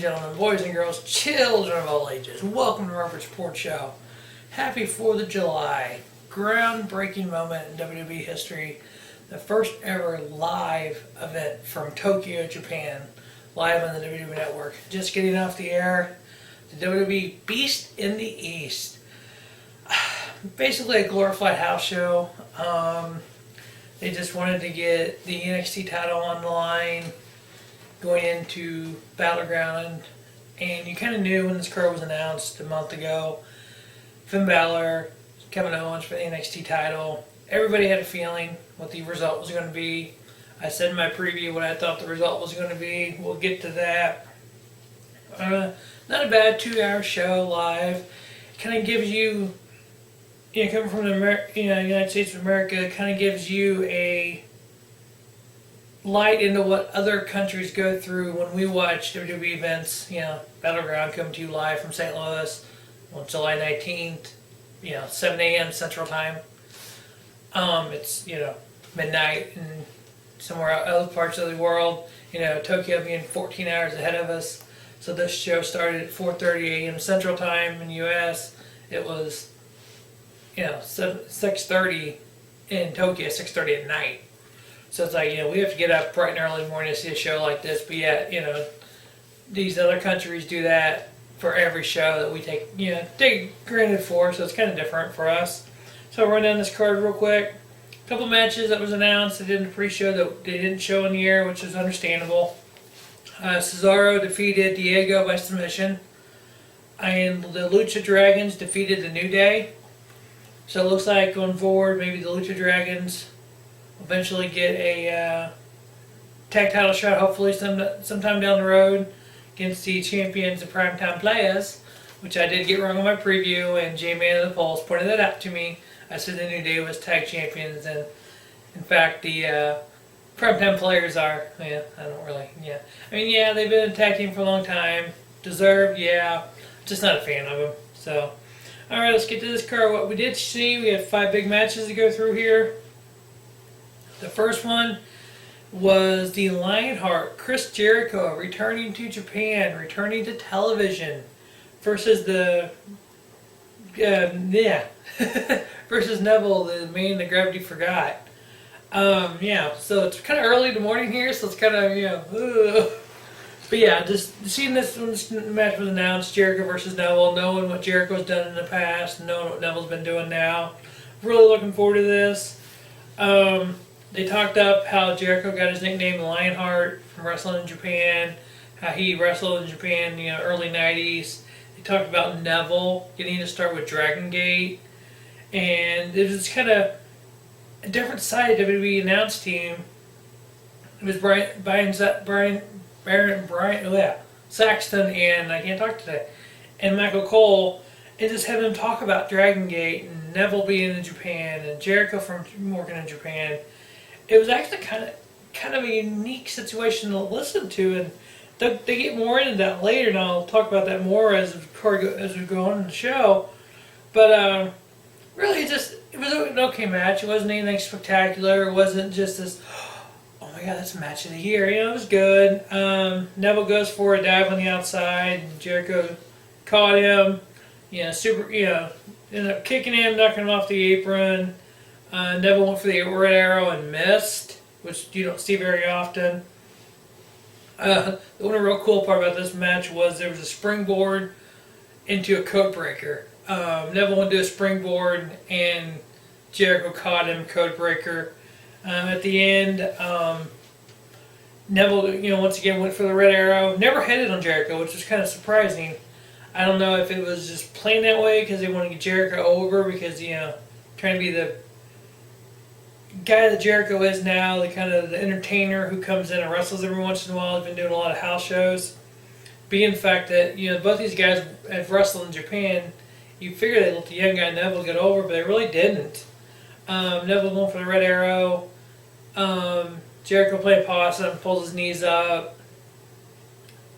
gentlemen, boys and girls, children of all ages, welcome to Robert's Report Show. Happy 4th of July. Groundbreaking moment in WWE history. The first ever live event from Tokyo, Japan. Live on the WWE Network. Just getting off the air. The WWE Beast in the East. Basically a glorified house show. They just wanted to get the NXT title on the line going into Battleground, and you kind of knew when this card was announced a month ago. Finn Balor, Kevin Owens for the NXT title. Everybody had a feeling what the result was going to be. I said in my preview what I thought the result was going to be. We'll get to that. Not a bad 2-hour show live. Kind of gives you, coming from the United States of America, kind of gives you a light into what other countries go through when we watch WWE events. Battleground coming to you live from St. Louis on July 19th, 7 a.m. Central Time. It's, midnight and somewhere out other parts of the world. Tokyo being 14 hours ahead of us. So this show started at 4:30 a.m. Central Time in the U.S. It was, 6:30 in Tokyo, 6:30 at night. So it's like, we have to get up bright and early in the morning to see a show like this. But yet, these other countries do that for every show that we take granted for. So it's kind of different for us. So I'll run down this card real quick. A couple matches that was announced that didn't pre-show, that they didn't show in the air, which is understandable. Cesaro defeated Diego by submission. And the Lucha Dragons defeated the New Day. So it looks like going forward, maybe the Lucha Dragons eventually get a tag title shot, hopefully sometime down the road, against the champions of Primetime Players, which I did get wrong on my preview, and J-Man of the Polls pointed that out to me. I said the New Day was tag champions, and in fact the Primetime Players are. They've been a tag team for a long time. Deserved, just not a fan of them. So, alright, let's get to this card. What we did see, we have 5 big matches to go through here. The first one was the Lionheart, Chris Jericho, returning to Japan, returning to television, versus the versus Neville, the man that gravity forgot. So it's kind of early in the morning here, so it's kind of But just seeing this when this match was announced, Jericho versus Neville, knowing what Jericho's done in the past, knowing what Neville's been doing now, really looking forward to this. They talked up how Jericho got his nickname Lionheart from wrestling in Japan, how he wrestled in Japan, early 90s. They talked about Neville getting to start with Dragon Gate, and it was kind of a different side of the WWE announce team. It was Barrett, Saxton, and I can't talk today, and Michael Cole, and just having them talk about Dragon Gate and Neville being in Japan and Jericho from working in Japan. It was actually kind of a unique situation to listen to, and they get more into that later, and I'll talk about that more as we go on in the show. But really, it was an okay match. It wasn't anything spectacular. It wasn't just this, oh my god, that's a match of the year. It was good. Neville goes for a dive on the outside, and Jericho caught him. Ended up kicking him, knocking him off the apron. Neville went for the red arrow and missed, which you don't see very often. The one real cool part about this match was there was a springboard into a code breaker. Neville went to a springboard and Jericho caught him, code breaker. At the end, Neville, once again went for the red arrow. Never hit it on Jericho, which was kind of surprising. I don't know if it was just playing that way because they want to get Jericho over because, trying to be the guy that Jericho is now, the kind of the entertainer who comes in and wrestles every once in a while. He's been doing a lot of house shows. Being the fact that, both these guys have wrestled in Japan, you figure they'd let the young guy Neville get over, but they really didn't. Neville went for the red arrow. Jericho played possum, pulls his knees up.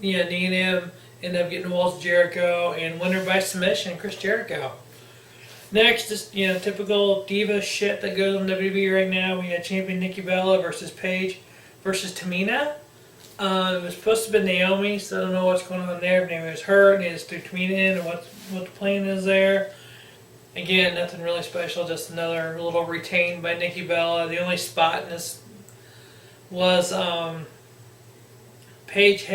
Kneeing him. Ended up getting the walls of Jericho, and winner by submission, Chris Jericho. Next, just typical Diva shit that goes on WWE right now. We had champion Nikki Bella versus Paige versus Tamina. It was supposed to be Naomi, so I don't know what's going on there. Maybe it was her, and it's through Tamina in, and what the plan is there. Again, nothing really special, just another little retained by Nikki Bella. The only spot in this was Paige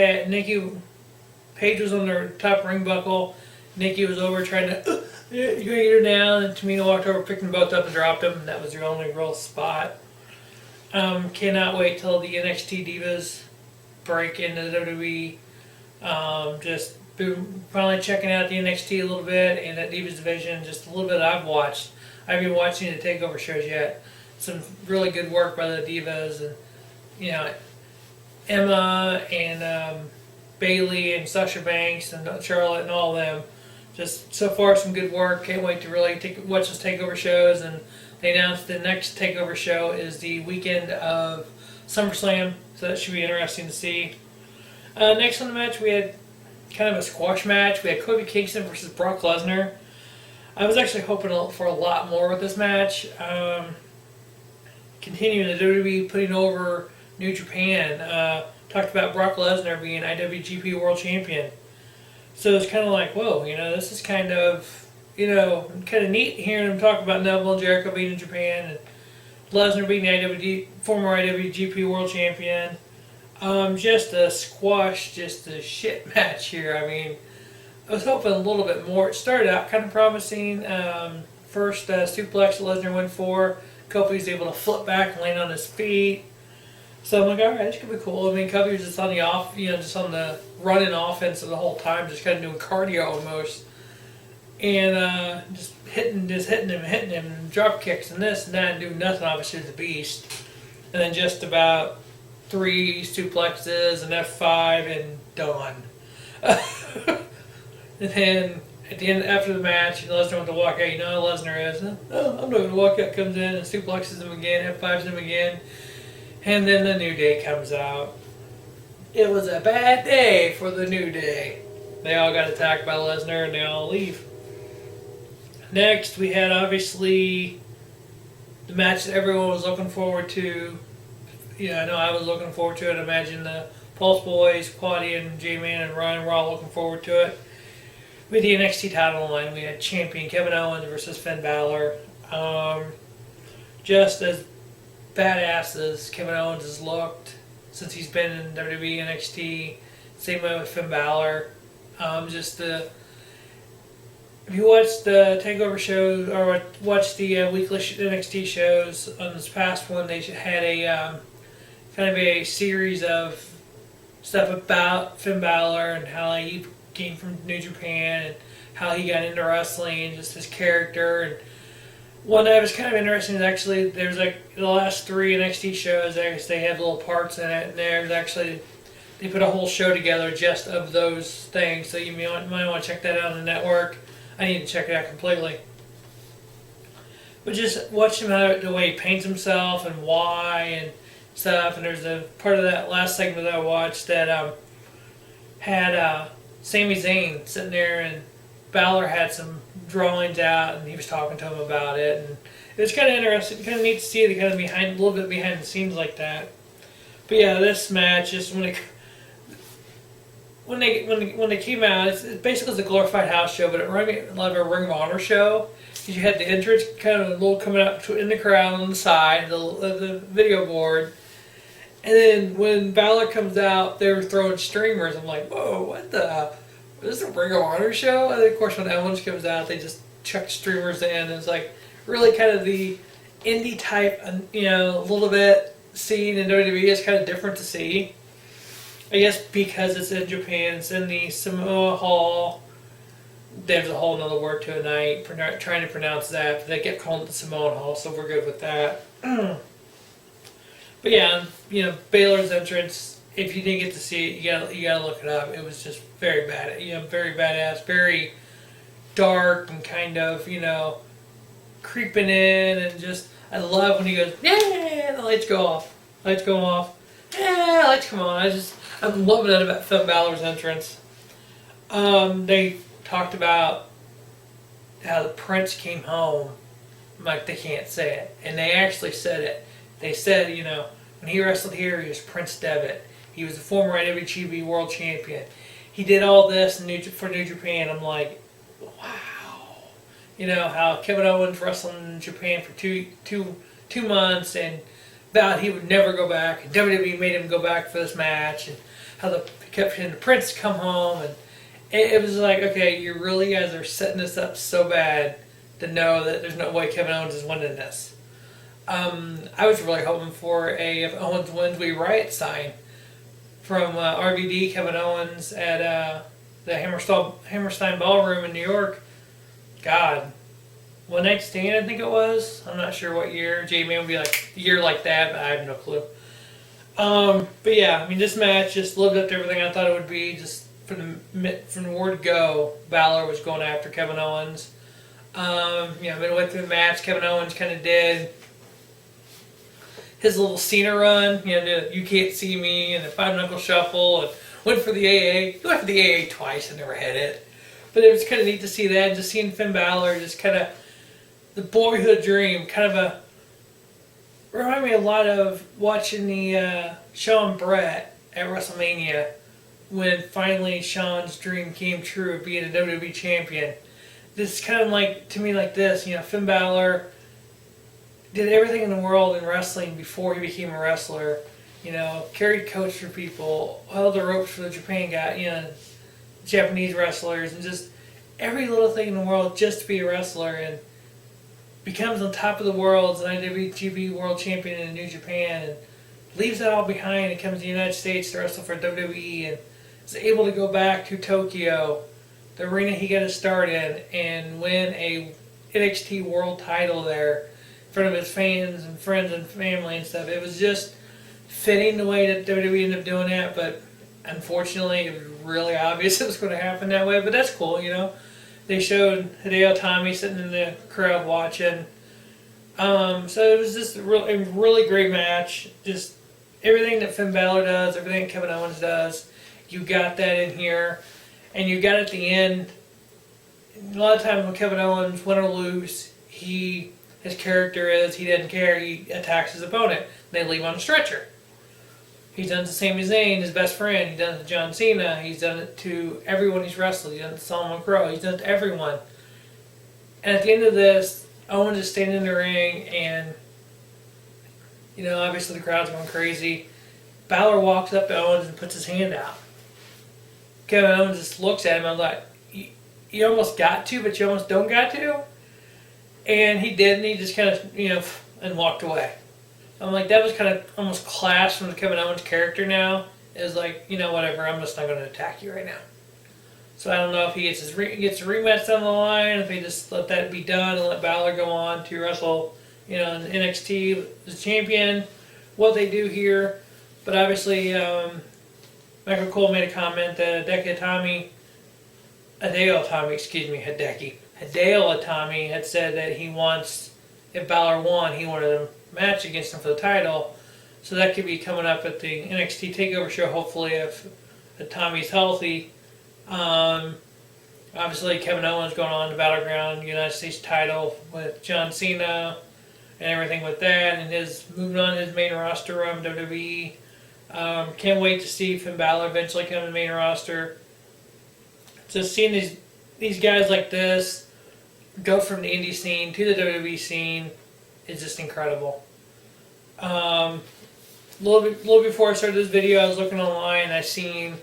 was on the top ring buckle. Nikki was over trying to you gonna get her down, and Tamina walked over, picked them both up, and dropped them. And that was their only real spot. Cannot wait till the NXT Divas break into the WWE. Just been finally checking out the NXT a little bit and that Divas division, just a little bit I've watched. I haven't been watching the takeover shows yet. Some really good work by the Divas, and Emma and Bailey and Sasha Banks and Charlotte and all of them. Just so far some good work. Can't wait to really watch those takeover shows. And they announced the next takeover show is the weekend of SummerSlam, so that should be interesting to see. Next on the match, we had kind of a squash match. We had Kofi Kingston versus Brock Lesnar. I was actually hoping for a lot more with this match. Continuing the WWE putting over New Japan. Talked about Brock Lesnar being IWGP World Champion. So it's kind of like, whoa, this is kind of neat hearing him talk about Neville and Jericho being in Japan and Lesnar being the former IWGP World Champion. Just a squash, just a shit match here. I mean, I was hoping a little bit more. It started out kind of promising. First suplex Lesnar went for. Kofi was able to flip back and land on his feet. So I'm like, all right, this could be cool. I mean, Kofi was just on the just on the running offense the whole time, just kind of doing cardio almost, and just hitting him, and drop kicks and this and that, and doing nothing. Obviously, the beast, and then just about 3 suplexes, an F5, and done. And then at the end, after the match, Lesnar went to walk out. Lesnar is, I'm not going to walk out. Comes in and suplexes him again, F5s him again. And then the New Day comes out. It was a bad day for the New Day. They all got attacked by Lesnar and they all leave. Next, we had obviously the match that everyone was looking forward to. I know I was looking forward to it. I imagine the Pulse Boys, Claudia and J-Man and Ryan were all looking forward to it. With the NXT title line, we had champion Kevin Owens versus Finn Balor. Just as badass as Kevin Owens has looked since he's been in WWE NXT. Same way with Finn Balor. If you watch the takeover shows or watch the weekly NXT shows on this past one, they had a kind of a series of stuff about Finn Balor and how he came from New Japan and how he got into wrestling and just his character. And one that was kind of interesting is actually there's like the last 3 NXT shows. They have little parts in it, and there's actually they put a whole show together just of those things. So you might want to check that out on the network. I need to check it out completely. But just watch him how the way he paints himself and why and stuff. And there's a part of that last segment that I watched that had Sami Zayn sitting there, and Balor had some drawings out, and he was talking to him about it, and it was kind of interesting, kind of neat to see the kind of a little bit behind the scenes like that. But yeah, this match, just when they came out, it's basically a glorified house show, but it reminded me a lot of a Ring of Honor show. Because you had the entrance kind of a little coming out in the crowd on the side of the video board, and then when Balor comes out, they were throwing streamers. I'm like, whoa, what the? Is this a Ring of Honor show? And then, of course, when Owens comes out, they just chuck streamers in. It's like really kind of the indie type, a little bit scene in WWE is kind of different to see. I guess because it's in Japan, it's in the Samoa Hall. There's a whole other word to it, and I trying to pronounce that, but they kept calling it the Samoan Hall, so we're good with that. But yeah, Balor's entrance. If you didn't get to see it, you gotta look it up. It was just very bad, very badass, very dark and kind of creeping in, and just I love when he goes, yeah, the lights go off, yeah, lights come on. I'm loving it about Finn Balor's entrance. They talked about how the Prince came home. Like they can't say it, and they actually said it. They said when he wrestled here, he was Prince Devitt. He was the former WWE World Champion. He did all this for New Japan. I'm like, wow. You know, how Kevin Owens wrestled in Japan for two months and vowed he would never go back. And WWE made him go back for this match. And how they kept getting the Prince to come home. And it was like, okay, you really guys are setting this up so bad to know that there's no way Kevin Owens is winning this. I was really hoping for if Owens wins, we Riot sign from RVD, Kevin Owens at the Hammerstein Ballroom in New York. God, one night stand, I think it was. I'm not sure what year. J-Man would be like a year like that, but I have no clue. But yeah, I mean, this match just lived up to everything I thought it would be. Just from the word go, Balor was going after Kevin Owens. Midway through the match, Kevin Owens kind of did his little Cena run, the You Can't See Me and the Five Knuckle Shuffle, and went for the AA. He went for the AA twice and never hit it. But it was kind of neat to see that, just seeing Finn Balor, just kind of the boyhood dream, kind of reminded me a lot of watching the Shawn Brett at WrestleMania when finally Shawn's dream came true of being a WWE champion. This is kind of like, to me, like this, Finn Balor did everything in the world in wrestling before he became a wrestler. Carried coach for people, held the ropes for the Japan guy, Japanese wrestlers, and just every little thing in the world just to be a wrestler, and becomes on top of the world as an IWGP World Champion in New Japan, and leaves that all behind and comes to the United States to wrestle for WWE, and is able to go back to Tokyo, the arena he got to start in, and win a NXT World title there in front of his fans and friends and family and stuff. It was just fitting the way that WWE ended up doing that, but unfortunately it was really obvious it was going to happen that way, but that's cool, They showed Hideo Itami sitting in the crowd watching. So it was just a really great match. Just everything that Finn Balor does, everything that Kevin Owens does, you got that in here. And you got at the end, a lot of times when Kevin Owens win or lose, his character is, he doesn't care, he attacks his opponent. They leave on a stretcher. He's done it to Sami Zayn, his best friend. He's done it to John Cena. He's done it to everyone he's wrestled. He's done it to Solomon Crowe. He's done it to everyone. And at the end of this, Owens is standing in the ring, and obviously the crowd's going crazy. Balor walks up to Owens and puts his hand out. Kevin Owens just looks at him. I'm like, you almost got to, but you almost don't got to. And he did, and he just kind of, and walked away. I'm like, that was kind of almost class from the Kevin Owens character now. It was like, whatever, I'm just not going to attack you right now. So I don't know if he gets gets a rematch down the line, if he just let that be done and let Balor go on to wrestle, in NXT as champion, what they do here. But obviously, Michael Cole made a comment that Hideo Itami had said that he wants, if Balor won, he wanted a match against him for the title. So that could be coming up at the NXT TakeOver show, hopefully, if Itami's healthy. Obviously, Kevin Owens going on the Battleground United States title with John Cena and everything with that, and his moving on his main roster from WWE. Can't wait to see Finn Balor eventually come to the main roster. Just seeing these guys like this go from the indie scene to the WWE scene is just incredible. A little before I started this video, I was looking online and I seen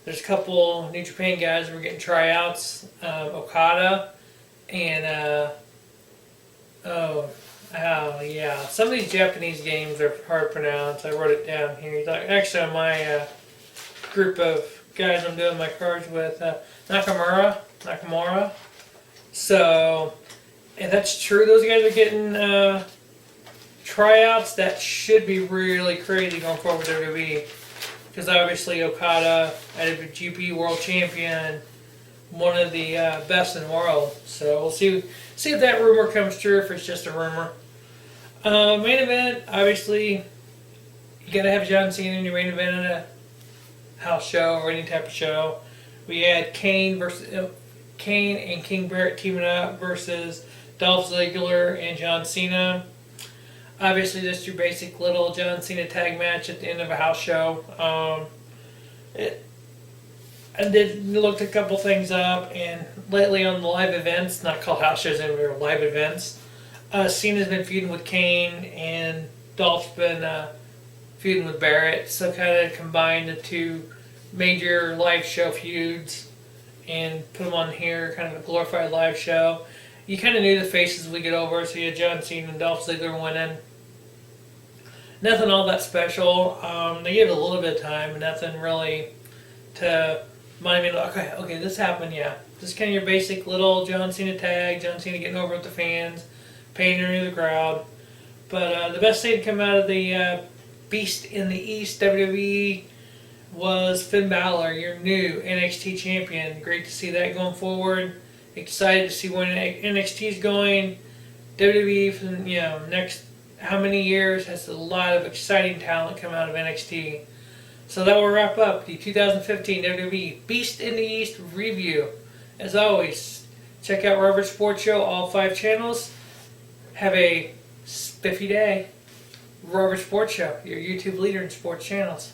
there's a couple New Japan guys that were getting tryouts. Okada and some of these Japanese games are hard to pronounce. I wrote it down here. Actually, on my group of guys I'm doing my cards with, Nakamura. So, if that's true, those guys are getting tryouts. That should be really crazy going forward with WWE. Because obviously Okada, IWGP World Champion, one of the best in the world. So we'll see if that rumor comes true, if it's just a rumor. Main event, obviously, you gotta have John Cena in your main event at a house show or any type of show. We had Kane and King Barrett teaming up versus Dolph Ziggler and John Cena. Obviously, just your basic little John Cena tag match at the end of a house show. I did looked a couple things up, and lately on the live events, not called house shows anymore, live events, Cena's been feuding with Kane, and Dolph's been feuding with Barrett. So kind of combined the two major live show feuds and put them on here, kind of a glorified live show. You kind of knew the faces we get over, so you had John Cena and Dolph Ziggler winning. Nothing all that special. They gave it a little bit of time, nothing really to mind me. Okay, this happened, yeah. Just kind of your basic little John Cena tag, John Cena getting over with the fans, pandering to the crowd. But the best thing to come out of the Beast in the East WWE was Finn Balor, your new NXT champion. Great to see that going forward. Excited to see when NXT is going. WWE for next how many years has a lot of exciting talent come out of NXT. So that will wrap up the 2015 WWE Beast in the East review. As always, check out Robert Sports Show, all 5 channels. Have a spiffy day. Robert Sports Show, your YouTube leader in sports channels.